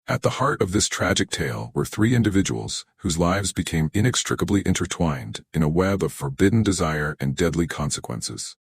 At the heart of this tragic tale were three individuals whose lives became inextricably intertwined in a web of forbidden desire and deadly consequences.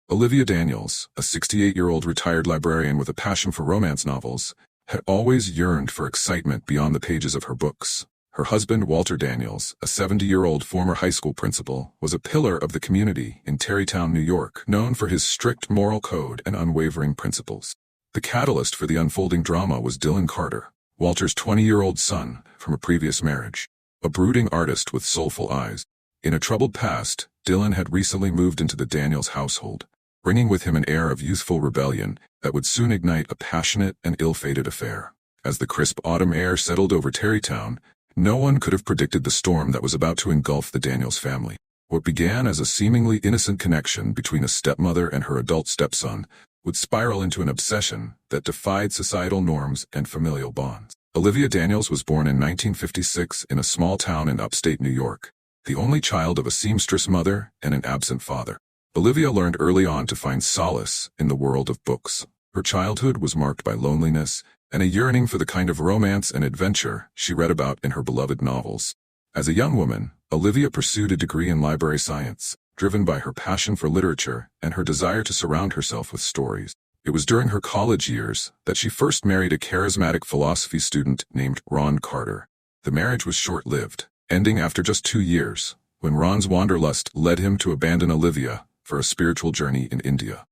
Olivia Daniels, a 68-year-old retired librarian with a passion for romance novels, had always yearned for excitement beyond the pages of her books. Her husband, Walter Daniels, a 70-year-old former high school principal, was a pillar of the community in Tarrytown, New York, known for his strict moral code and unwavering principles. The catalyst for the unfolding drama was Dylan Carter, Walter's 20-year-old son from a previous marriage, a brooding artist with soulful eyes. In a troubled past, Dylan had recently moved into the Daniels household, bringing with him an air of youthful rebellion that would soon ignite a passionate and ill-fated affair. As the crisp autumn air settled over Tarrytown, no one could have predicted the storm that was about to engulf the Daniels family. What began as a seemingly innocent connection between a stepmother and her adult stepson would spiral into an obsession that defied societal norms and familial bonds. Olivia Daniels was born in 1956 in a small town in upstate New York, the only child of a seamstress mother and an absent father. Olivia learned early on to find solace in the world of books. Her childhood was marked by loneliness and a yearning for the kind of romance and adventure she read about in her beloved novels. As a young woman, Olivia pursued a degree in library science, driven by her passion for literature and her desire to surround herself with stories. It was during her college years that she first married a charismatic philosophy student named Ron Carter. The marriage was short-lived, ending after just 2 years, when Ron's wanderlust led him to abandon Olivia for a spiritual journey in India.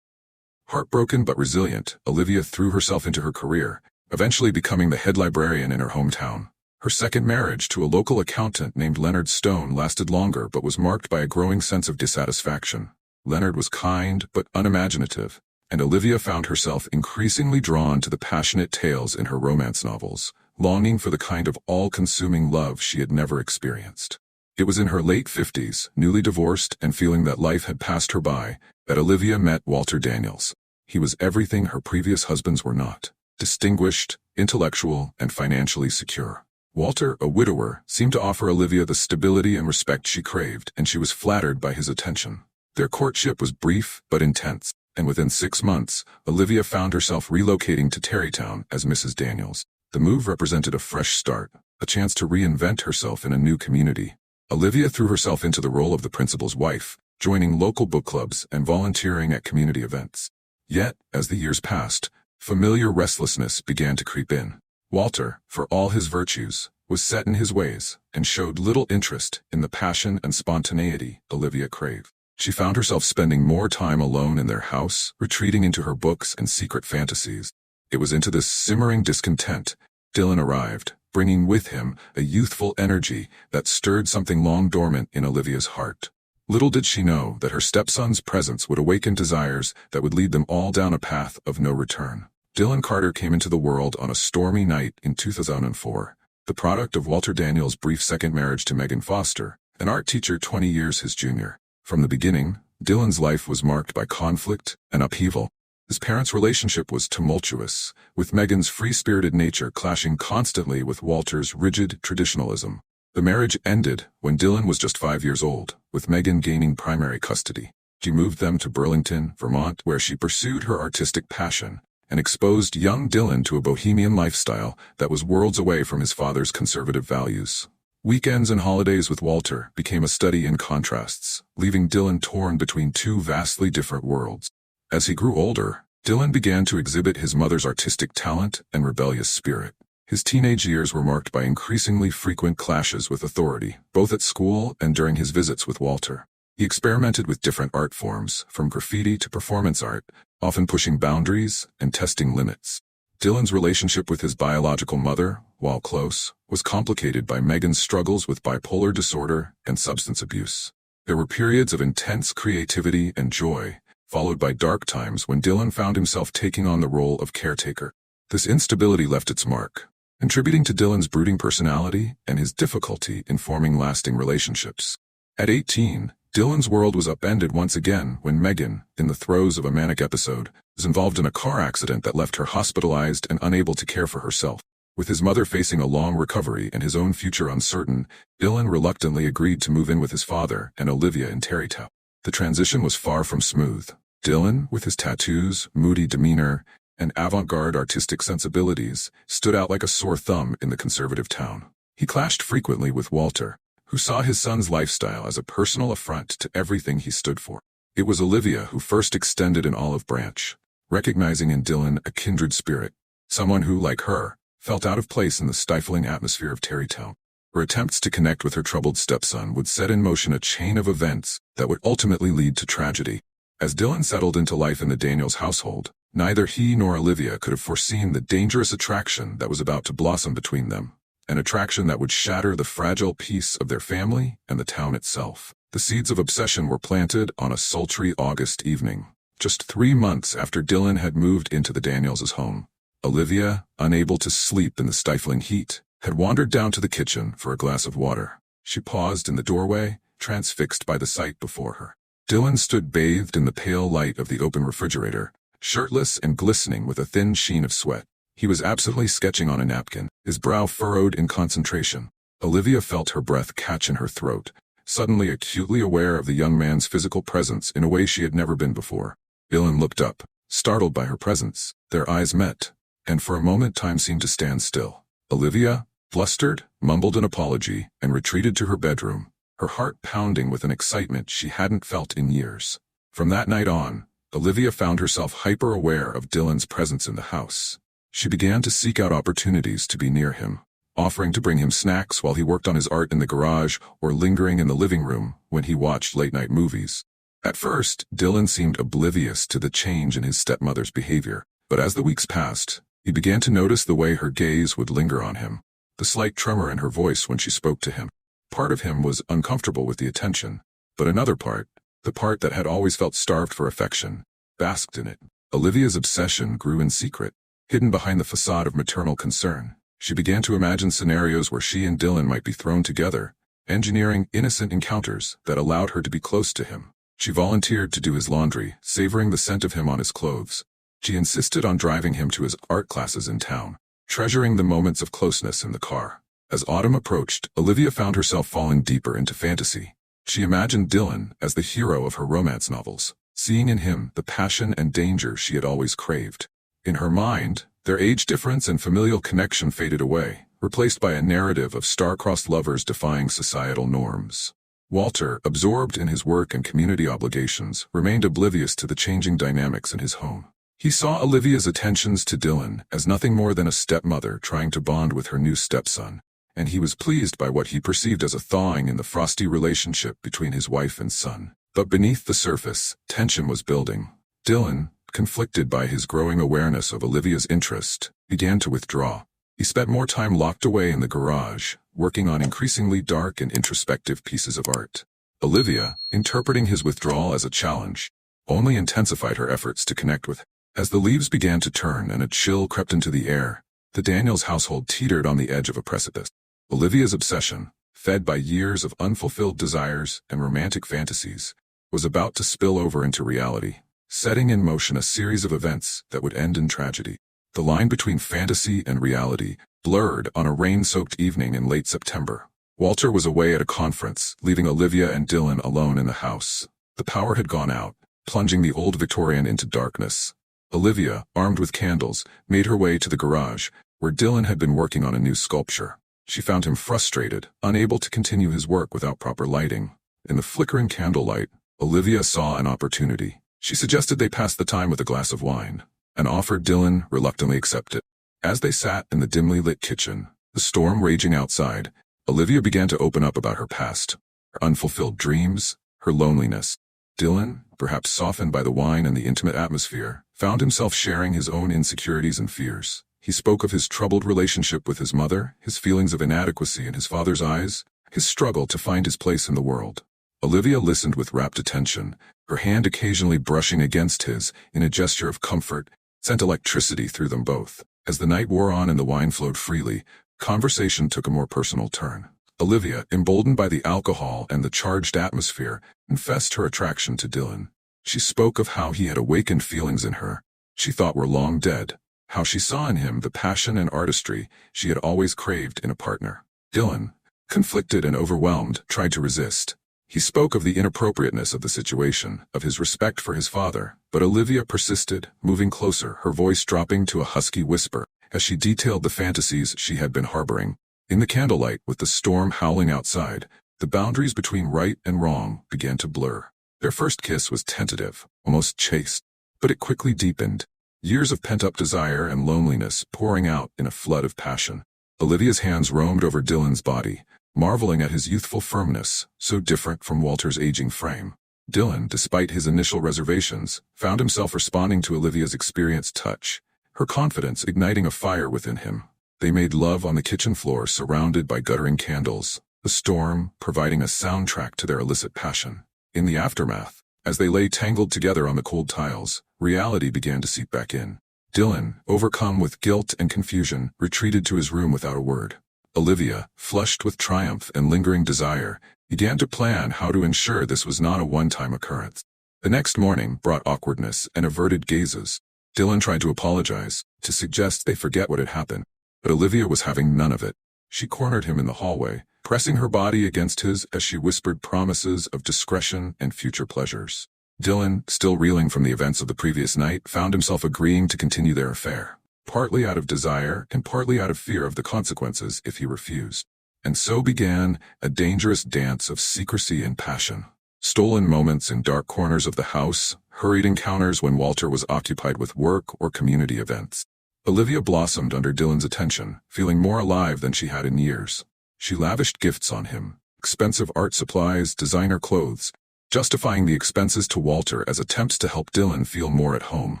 Heartbroken but resilient, Olivia threw herself into her career, eventually becoming the head librarian in her hometown. Her second marriage to a local accountant named Leonard Stone lasted longer but was marked by a growing sense of dissatisfaction. Leonard was kind but unimaginative, and Olivia found herself increasingly drawn to the passionate tales in her romance novels, longing for the kind of all-consuming love she had never experienced. It was in her late 50s, newly divorced and feeling that life had passed her by, that Olivia met Walter Daniels. He was everything her previous husbands were not: distinguished, intellectual, and financially secure. Walter, a widower, seemed to offer Olivia the stability and respect she craved, and she was flattered by his attention. Their courtship was brief but intense, and within 6 months, Olivia found herself relocating to Tarrytown as Mrs. Daniels. The move represented a fresh start, a chance to reinvent herself in a new community. Olivia threw herself into the role of the principal's wife, joining local book clubs and volunteering at community events. Yet, as the years passed, familiar restlessness began to creep in. Walter, for all his virtues, was set in his ways and showed little interest in the passion and spontaneity Olivia craved. She found herself spending more time alone in their house, retreating into her books and secret fantasies. It was into this simmering discontent Dylan arrived, bringing with him a youthful energy that stirred something long dormant in Olivia's heart. Little did she know that her stepson's presence would awaken desires that would lead them all down a path of no return. Dylan Carter came into the world on a stormy night in 2004, the product of Walter Daniels' brief second marriage to Megan Foster, an art teacher 20 years his junior. From the beginning, Dylan's life was marked by conflict and upheaval. His parents' relationship was tumultuous, with Megan's free-spirited nature clashing constantly with Walter's rigid traditionalism. The marriage ended when Dylan was just 5 years old, with Megan gaining primary custody. She moved them to Burlington, Vermont, where she pursued her artistic passion and exposed young Dylan to a bohemian lifestyle that was worlds away from his father's conservative values. Weekends and holidays with Walter became a study in contrasts, leaving Dylan torn between two vastly different worlds. As he grew older, Dylan began to exhibit his mother's artistic talent and rebellious spirit. His teenage years were marked by increasingly frequent clashes with authority, both at school and during his visits with Walter. He experimented with different art forms, from graffiti to performance art, often pushing boundaries and testing limits. Dylan's relationship with his biological mother, while close, was complicated by Megan's struggles with bipolar disorder and substance abuse. There were periods of intense creativity and joy, followed by dark times when Dylan found himself taking on the role of caretaker. This instability left its mark, contributing to Dylan's brooding personality and his difficulty in forming lasting relationships. At 18, Dylan's world was upended once again when Megan, in the throes of a manic episode, was involved in a car accident that left her hospitalized and unable to care for herself. With his mother facing a long recovery and his own future uncertain, Dylan reluctantly agreed to move in with his father and Olivia in Tarrytown. The transition was far from smooth. Dylan, with his tattoos, moody demeanor, and avant-garde artistic sensibilities stood out like a sore thumb in the conservative town. He clashed frequently with Walter, who saw his son's lifestyle as a personal affront to everything he stood for. It was Olivia who first extended an olive branch, recognizing in Dylan a kindred spirit, someone who, like her, felt out of place in the stifling atmosphere of Tarrytown. Her attempts to connect with her troubled stepson would set in motion a chain of events that would ultimately lead to tragedy. As Dylan settled into life in the Daniels household, neither he nor Olivia could have foreseen the dangerous attraction that was about to blossom between them, an attraction that would shatter the fragile peace of their family and the town itself. The seeds of obsession were planted on a sultry August evening, just 3 months after Dylan had moved into the Daniels' home. Olivia, unable to sleep in the stifling heat, had wandered down to the kitchen for a glass of water. She paused in the doorway, transfixed by the sight before her. Dylan stood bathed in the pale light of the open refrigerator, shirtless and glistening with a thin sheen of sweat. He was absently sketching on a napkin, his brow furrowed in concentration. Olivia felt her breath catch in her throat, suddenly acutely aware of the young man's physical presence in a way she had never been before. Dylan looked up, startled by her presence. Their eyes met, and for a moment time seemed to stand still. Olivia, flustered, mumbled an apology and retreated to her bedroom, her heart pounding with an excitement she hadn't felt in years. From that night on, Olivia found herself hyper-aware of Dylan's presence in the house. She began to seek out opportunities to be near him, offering to bring him snacks while he worked on his art in the garage or lingering in the living room when he watched late-night movies. At first, Dylan seemed oblivious to the change in his stepmother's behavior, but as the weeks passed, he began to notice the way her gaze would linger on him, the slight tremor in her voice when she spoke to him. Part of him was uncomfortable with the attention, but another part, the part that had always felt starved for affection, basked in it. Olivia's obsession grew in secret, hidden behind the facade of maternal concern. She began to imagine scenarios where she and Dylan might be thrown together, engineering innocent encounters that allowed her to be close to him. She volunteered to do his laundry, savoring the scent of him on his clothes. She insisted on driving him to his art classes in town, treasuring the moments of closeness in the car. As autumn approached, Olivia found herself falling deeper into fantasy. She imagined Dylan as the hero of her romance novels, seeing in him the passion and danger she had always craved. In her mind, their age difference and familial connection faded away, replaced by a narrative of star-crossed lovers defying societal norms. Walter, absorbed in his work and community obligations, remained oblivious to the changing dynamics in his home. He saw Olivia's attentions to Dylan as nothing more than a stepmother trying to bond with her new stepson, and he was pleased by what he perceived as a thawing in the frosty relationship between his wife and son. But beneath the surface, tension was building. Dylan, conflicted by his growing awareness of Olivia's interest, began to withdraw. He spent more time locked away in the garage, working on increasingly dark and introspective pieces of art. Olivia, interpreting his withdrawal as a challenge, only intensified her efforts to connect with him. As the leaves began to turn and a chill crept into the air, the Daniels household teetered on the edge of a precipice. Olivia's obsession, fed by years of unfulfilled desires and romantic fantasies, was about to spill over into reality, setting in motion a series of events that would end in tragedy. The line between fantasy and reality blurred on a rain-soaked evening in late September. Walter was away at a conference, leaving Olivia and Dylan alone in the house. The power had gone out, plunging the old Victorian into darkness. Olivia, armed with candles, made her way to the garage, where Dylan had been working on a new sculpture. She found him frustrated, unable to continue his work without proper lighting. In the flickering candlelight, Olivia saw an opportunity. She suggested they pass the time with a glass of wine, an offer Dylan reluctantly accepted. As they sat in the dimly lit kitchen, the storm raging outside, Olivia began to open up about her past, her unfulfilled dreams, her loneliness. Dylan, perhaps softened by the wine and the intimate atmosphere, found himself sharing his own insecurities and fears. He spoke of his troubled relationship with his mother, his feelings of inadequacy in his father's eyes, his struggle to find his place in the world. Olivia listened with rapt attention, her hand occasionally brushing against his in a gesture of comfort, sent electricity through them both. As the night wore on and the wine flowed freely, conversation took a more personal turn. Olivia, emboldened by the alcohol and the charged atmosphere, confessed her attraction to Dylan. She spoke of how he had awakened feelings in her she thought were long dead, how she saw in him the passion and artistry she had always craved in a partner. Dylan, conflicted and overwhelmed, tried to resist, He spoke of the inappropriateness of the situation, of his respect for his father, but Olivia persisted, moving closer, her voice dropping to a husky whisper, as she detailed the fantasies she had been harboring. In the candlelight, with the storm howling outside, the boundaries between right and wrong began to blur. Their first kiss was tentative, almost chaste, but it quickly deepened, years of pent-up desire and loneliness pouring out in a flood of passion. Olivia's hands roamed over Dylan's body, marveling at his youthful firmness, so different from Walter's aging frame. Dylan, despite his initial reservations, found himself responding to Olivia's experienced touch, her confidence igniting a fire within him. They made love on the kitchen floor surrounded by guttering candles, the storm providing a soundtrack to their illicit passion. In the aftermath, as they lay tangled together on the cold tiles, reality began to seep back in. Dylan, overcome with guilt and confusion, retreated to his room without a word. Olivia, flushed with triumph and lingering desire, began to plan how to ensure this was not a one-time occurrence. The next morning brought awkwardness and averted gazes. Dylan tried to apologize, to suggest they forget what had happened, but Olivia was having none of it. She cornered him in the hallway, pressing her body against his as she whispered promises of discretion and future pleasures. Dylan, still reeling from the events of the previous night, found himself agreeing to continue their affair, partly out of desire and partly out of fear of the consequences if he refused. And so began a dangerous dance of secrecy and passion. Stolen moments in dark corners of the house, hurried encounters when Walter was occupied with work or community events. Olivia blossomed under Dylan's attention, feeling more alive than she had in years. She lavished gifts on him, expensive art supplies, designer clothes, justifying the expenses to Walter as attempts to help Dylan feel more at home.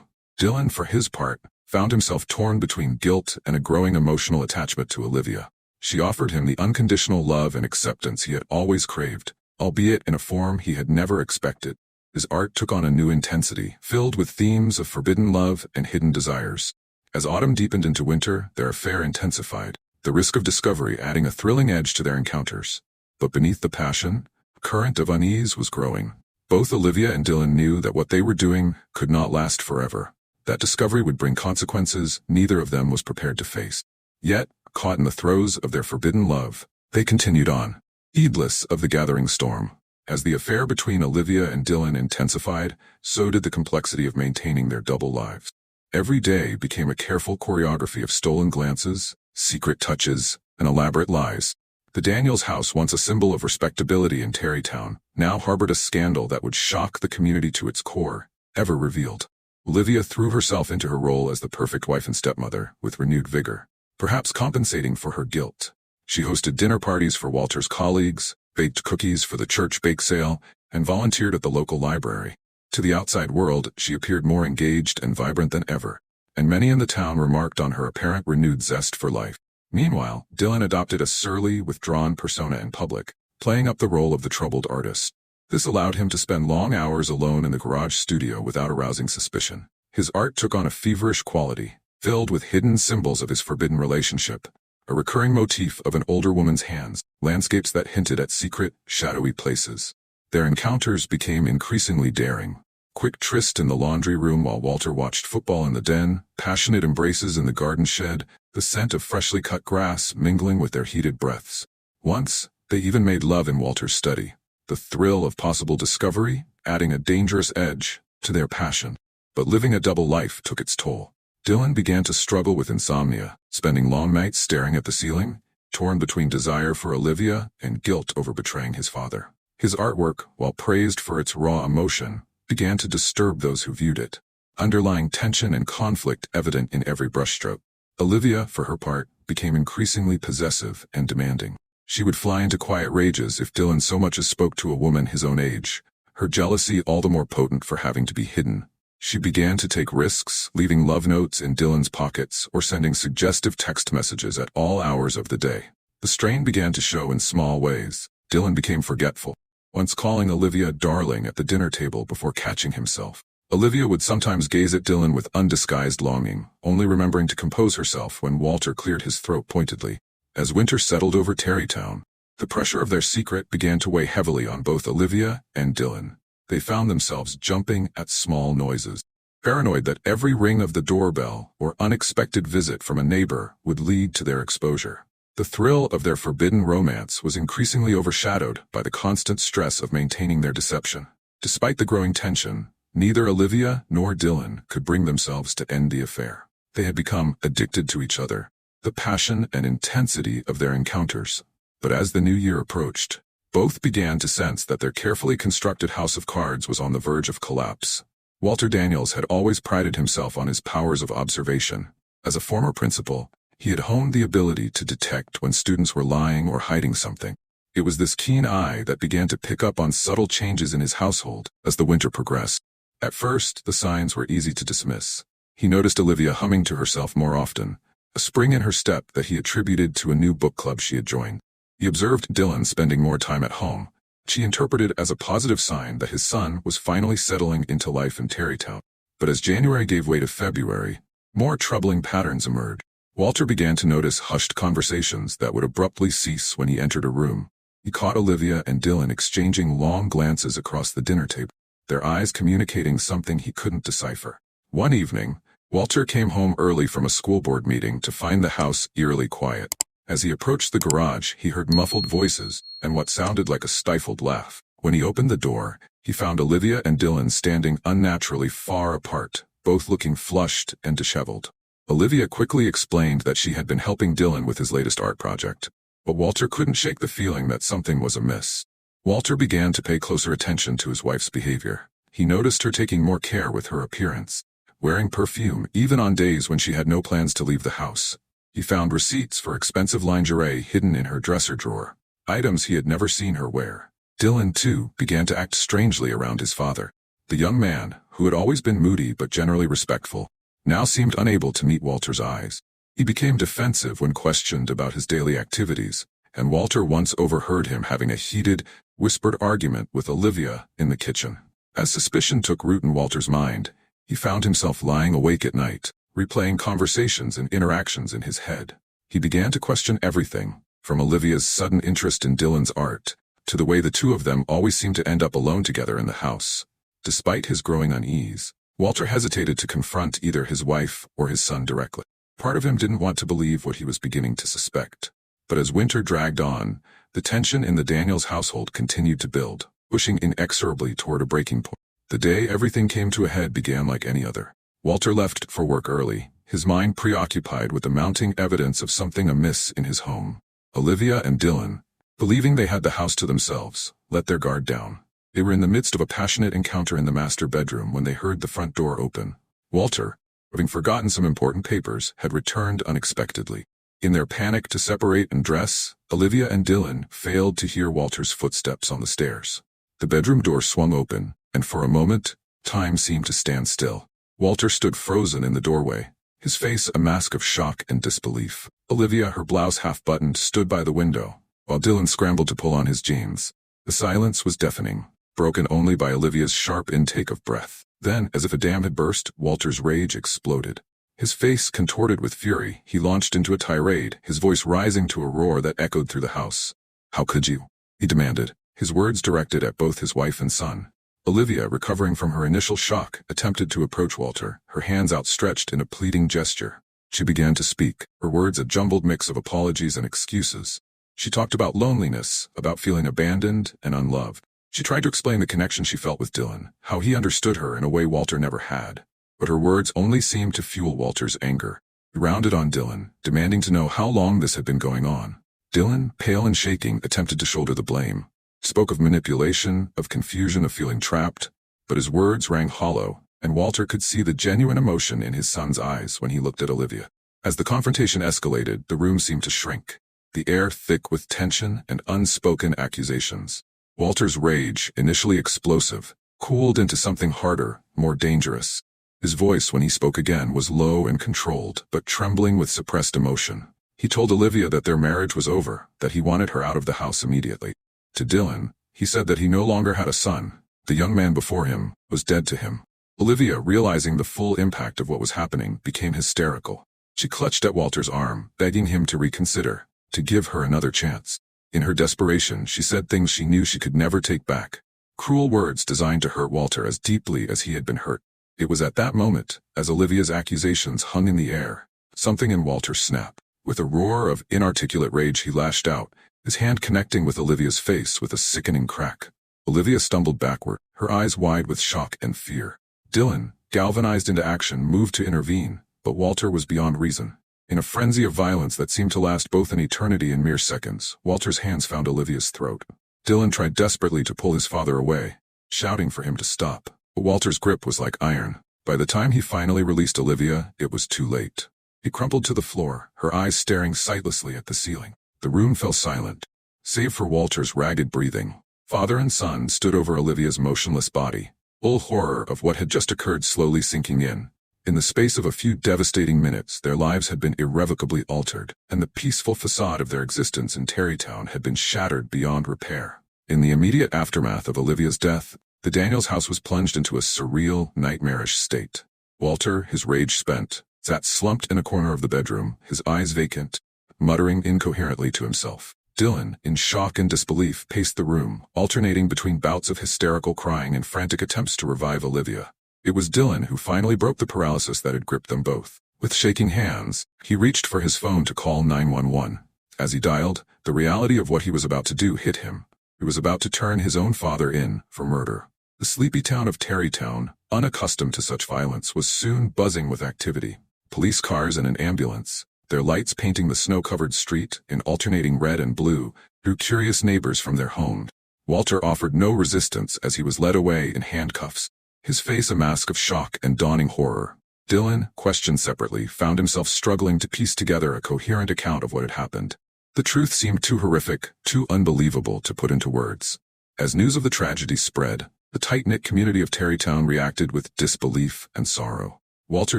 Dylan, for his part, found himself torn between guilt and a growing emotional attachment to Olivia. She offered him the unconditional love and acceptance he had always craved, albeit in a form he had never expected. His art took on a new intensity, filled with themes of forbidden love and hidden desires. As autumn deepened into winter, their affair intensified, the risk of discovery adding a thrilling edge to their encounters. But beneath the passion, a current of unease was growing. Both Olivia and Dylan knew that what they were doing could not last forever. That discovery would bring consequences neither of them was prepared to face. Yet, caught in the throes of their forbidden love, they continued on, heedless of the gathering storm. As the affair between Olivia and Dylan intensified, so did the complexity of maintaining their double lives. Every day became a careful choreography of stolen glances, secret touches, and elaborate lies. The Daniels house, once a symbol of respectability in Tarrytown, now harbored a scandal that would shock the community to its core, ever revealed. Olivia threw herself into her role as the perfect wife and stepmother, with renewed vigor, perhaps compensating for her guilt. She hosted dinner parties for Walter's colleagues, baked cookies for the church bake sale, and volunteered at the local library. To the outside world, she appeared more engaged and vibrant than ever, and many in the town remarked on her apparent renewed zest for life. Meanwhile, Dylan adopted a surly, withdrawn persona in public, playing up the role of the troubled artist. This allowed him to spend long hours alone in the garage studio without arousing suspicion. His art took on a feverish quality, filled with hidden symbols of his forbidden relationship, a recurring motif of an older woman's hands, landscapes that hinted at secret, shadowy places. Their encounters became increasingly daring. Quick tryst in the laundry room while Walter watched football in the den, passionate embraces in the garden shed, the scent of freshly cut grass mingling with their heated breaths. Once, they even made love in Walter's study, the thrill of possible discovery adding a dangerous edge to their passion. But living a double life took its toll. Dylan began to struggle with insomnia, spending long nights staring at the ceiling, torn between desire for Olivia and guilt over betraying his father. His artwork, while praised for its raw emotion, began to disturb those who viewed it, underlying tension and conflict evident in every brushstroke. Olivia, for her part, became increasingly possessive and demanding. She would fly into quiet rages if Dylan so much as spoke to a woman his own age, her jealousy all the more potent for having to be hidden. She began to take risks, leaving love notes in Dylan's pockets or sending suggestive text messages at all hours of the day. The strain began to show in small ways. Dylan became forgetful, once calling Olivia darling at the dinner table before catching himself. Olivia would sometimes gaze at Dylan with undisguised longing, only remembering to compose herself when Walter cleared his throat pointedly. As winter settled over Tarrytown, the pressure of their secret began to weigh heavily on both Olivia and Dylan. They found themselves jumping at small noises, paranoid that every ring of the doorbell or unexpected visit from a neighbor would lead to their exposure. The thrill of their forbidden romance was increasingly overshadowed by the constant stress of maintaining their deception. Despite the growing tension, neither Olivia nor Dylan could bring themselves to end the affair. They had become addicted to each other, the passion and intensity of their encounters. But as the new year approached, both began to sense that their carefully constructed house of cards was on the verge of collapse. Walter Daniels had always prided himself on his powers of observation. As a former principal, he had honed the ability to detect when students were lying or hiding something. It was this keen eye that began to pick up on subtle changes in his household as the winter progressed. At first, the signs were easy to dismiss. He noticed Olivia humming to herself more often, a spring in her step that he attributed to a new book club she had joined. He observed Dylan spending more time at home, which he interpreted as a positive sign that his son was finally settling into life in Tarrytown. But as January gave way to February, more troubling patterns emerged. Walter began to notice hushed conversations that would abruptly cease when he entered a room. He caught Olivia and Dylan exchanging long glances across the dinner table, their eyes communicating something he couldn't decipher. One evening, Walter came home early from a school board meeting to find the house eerily quiet. As he approached the garage, he heard muffled voices and what sounded like a stifled laugh. When he opened the door, he found Olivia and Dylan standing unnaturally far apart, both looking flushed and disheveled. Olivia quickly explained that she had been helping Dylan with his latest art project, but Walter couldn't shake the feeling that something was amiss. Walter began to pay closer attention to his wife's behavior. He noticed her taking more care with her appearance, wearing perfume even on days when she had no plans to leave the house. He found receipts for expensive lingerie hidden in her dresser drawer, items he had never seen her wear. Dylan, too, began to act strangely around his father. The young man, who had always been moody but generally respectful, now seemed unable to meet Walter's eyes. He became defensive when questioned about his daily activities, and Walter once overheard him having a heated, whispered argument with Olivia in the kitchen. As suspicion took root in Walter's mind, he found himself lying awake at night, replaying conversations and interactions in his head. He began to question everything, from Olivia's sudden interest in Dylan's art, to the way the two of them always seemed to end up alone together in the house. Despite his growing unease, Walter hesitated to confront either his wife or his son directly. Part of him didn't want to believe what he was beginning to suspect. But as winter dragged on, the tension in the Daniels household continued to build, pushing inexorably toward a breaking point. The day everything came to a head began like any other. Walter left for work early, his mind preoccupied with the mounting evidence of something amiss in his home. Olivia and Dylan, believing they had the house to themselves, let their guard down. They were in the midst of a passionate encounter in the master bedroom when they heard the front door open. Walter, having forgotten some important papers, had returned unexpectedly. In their panic to separate and dress, Olivia and Dylan failed to hear Walter's footsteps on the stairs. The bedroom door swung open, and for a moment, time seemed to stand still. Walter stood frozen in the doorway, his face a mask of shock and disbelief. Olivia, her blouse half-buttoned, stood by the window, while Dylan scrambled to pull on his jeans. The silence was deafening, broken only by Olivia's sharp intake of breath. Then, as if a dam had burst, Walter's rage exploded. His face contorted with fury, he launched into a tirade, his voice rising to a roar that echoed through the house. "How could you?" he demanded, his words directed at both his wife and son. Olivia, recovering from her initial shock, attempted to approach Walter, her hands outstretched in a pleading gesture. She began to speak, her words a jumbled mix of apologies and excuses. She talked about loneliness, about feeling abandoned and unloved. She tried to explain the connection she felt with Dylan, how he understood her in a way Walter never had. But her words only seemed to fuel Walter's anger. He rounded on Dylan, demanding to know how long this had been going on. Dylan, pale and shaking, attempted to shoulder the blame. He spoke of manipulation, of confusion, of feeling trapped, but his words rang hollow, and Walter could see the genuine emotion in his son's eyes when he looked at Olivia. As the confrontation escalated, the room seemed to shrink, the air thick with tension and unspoken accusations. Walter's rage, initially explosive, cooled into something harder, more dangerous. His voice, when he spoke again, was low and controlled, but trembling with suppressed emotion. He told Olivia that their marriage was over, that he wanted her out of the house immediately. To Dylan, he said that he no longer had a son. The young man before him was dead to him. Olivia, realizing the full impact of what was happening, became hysterical. She clutched at Walter's arm, begging him to reconsider, to give her another chance. In her desperation, she said things she knew she could never take back. Cruel words designed to hurt Walter as deeply as he had been hurt. It was at that moment, as Olivia's accusations hung in the air, something in Walter snapped. With a roar of inarticulate rage he lashed out, his hand connecting with Olivia's face with a sickening crack. Olivia stumbled backward, her eyes wide with shock and fear. Dylan, galvanized into action, moved to intervene, but Walter was beyond reason. In a frenzy of violence that seemed to last both an eternity and mere seconds, Walter's hands found Olivia's throat. Dylan tried desperately to pull his father away, shouting for him to stop, but Walter's grip was like iron. By the time he finally released Olivia, it was too late. He crumpled to the floor, her eyes staring sightlessly at the ceiling. The room fell silent, save for Walter's ragged breathing. Father and son stood over Olivia's motionless body, full horror of what had just occurred slowly sinking in. In the space of a few devastating minutes, their lives had been irrevocably altered, and the peaceful facade of their existence in Tarrytown had been shattered beyond repair. In the immediate aftermath of Olivia's death, the Daniels house was plunged into a surreal, nightmarish state. Walter, his rage spent, sat slumped in a corner of the bedroom, his eyes vacant, muttering incoherently to himself. Dylan, in shock and disbelief, paced the room, alternating between bouts of hysterical crying and frantic attempts to revive Olivia. It was Dylan who finally broke the paralysis that had gripped them both. With shaking hands, he reached for his phone to call 911. As he dialed, the reality of what he was about to do hit him. He was about to turn his own father in for murder. The sleepy town of Tarrytown, unaccustomed to such violence, was soon buzzing with activity. Police cars and an ambulance, their lights painting the snow-covered street in alternating red and blue, drew curious neighbors from their homes. Walter offered no resistance as he was led away in handcuffs, his face a mask of shock and dawning horror. Dylan, questioned separately, found himself struggling to piece together a coherent account of what had happened. The truth seemed too horrific, too unbelievable to put into words. As news of the tragedy spread, the tight-knit community of Tarrytown reacted with disbelief and sorrow. Walter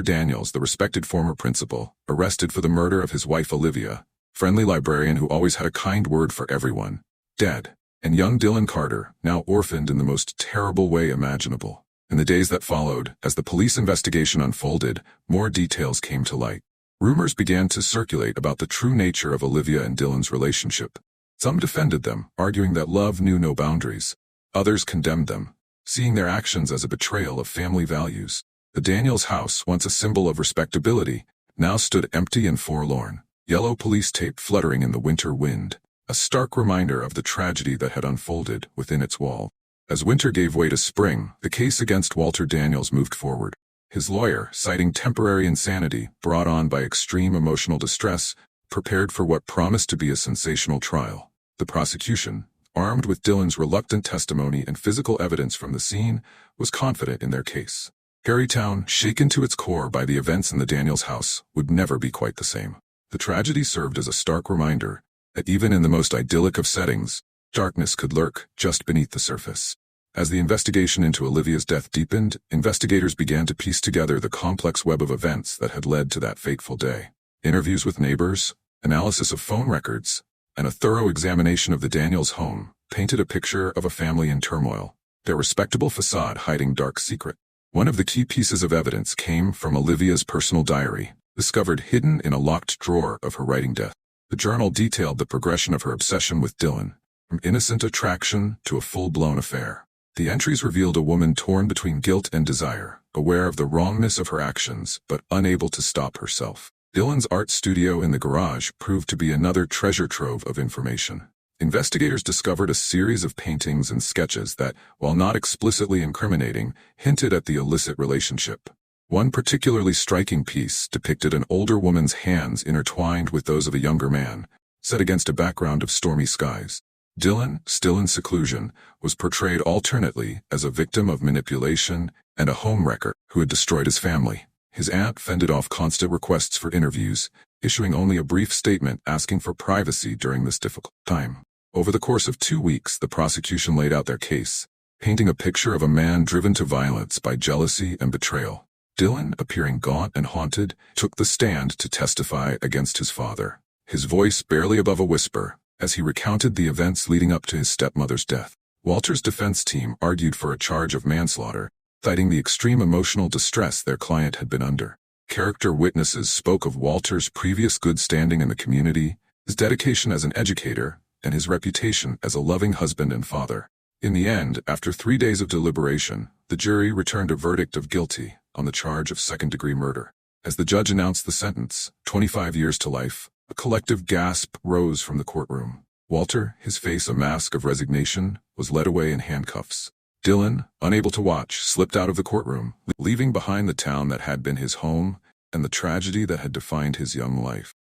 Daniels, the respected former principal, arrested for the murder of his wife Olivia, friendly librarian who always had a kind word for everyone, dead, and young Dylan Carter, now orphaned in the most terrible way imaginable. In the days that followed, as the police investigation unfolded, more details came to light. Rumors began to circulate about the true nature of Olivia and Dylan's relationship. Some defended them, arguing that love knew no boundaries. Others condemned them, seeing their actions as a betrayal of family values. The Daniels house, once a symbol of respectability, now stood empty and forlorn, yellow police tape fluttering in the winter wind, a stark reminder of the tragedy that had unfolded within its wall. As winter gave way to spring, the case against Walter Daniels moved forward. His lawyer, citing temporary insanity brought on by extreme emotional distress, prepared for what promised to be a sensational trial. The prosecution, armed with Dylan's reluctant testimony and physical evidence from the scene, was confident in their case. Tarrytown, shaken to its core by the events in the Daniels house, would never be quite the same. The tragedy served as a stark reminder that even in the most idyllic of settings, darkness could lurk just beneath the surface. As the investigation into Olivia's death deepened, investigators began to piece together the complex web of events that had led to that fateful day. Interviews with neighbors, analysis of phone records, and a thorough examination of the Daniels home painted a picture of a family in turmoil, their respectable facade hiding dark secret. One of the key pieces of evidence came from Olivia's personal diary, discovered hidden in a locked drawer of her writing desk. The journal detailed the progression of her obsession with Dylan, from innocent attraction to a full-blown affair. The entries revealed a woman torn between guilt and desire, aware of the wrongness of her actions but unable to stop herself. Dylan's art studio in the garage proved to be another treasure trove of information. Investigators discovered a series of paintings and sketches that, while not explicitly incriminating, hinted at the illicit relationship. One particularly striking piece depicted an older woman's hands intertwined with those of a younger man, set against a background of stormy skies. Dylan, still in seclusion, was portrayed alternately as a victim of manipulation and a homewrecker who had destroyed his family. His aunt fended off constant requests for interviews, issuing only a brief statement asking for privacy during this difficult time. Over the course of 2 weeks, the prosecution laid out their case, painting a picture of a man driven to violence by jealousy and betrayal. Dylan, appearing gaunt and haunted, took the stand to testify against his father, his voice barely above a whisper, as he recounted the events leading up to his stepmother's death. Walter's defense team argued for a charge of manslaughter, citing the extreme emotional distress their client had been under. Character witnesses spoke of Walter's previous good standing in the community, his dedication as an educator, and his reputation as a loving husband and father. In the end, after 3 days of deliberation, the jury returned a verdict of guilty on the charge of second-degree murder. As the judge announced the sentence, 25 years to life, A collective gasp rose from the courtroom. Walter, his face a mask of resignation, was led away in handcuffs. Dylan, unable to watch, slipped out of the courtroom, leaving behind the town that had been his home and the tragedy that had defined his young life.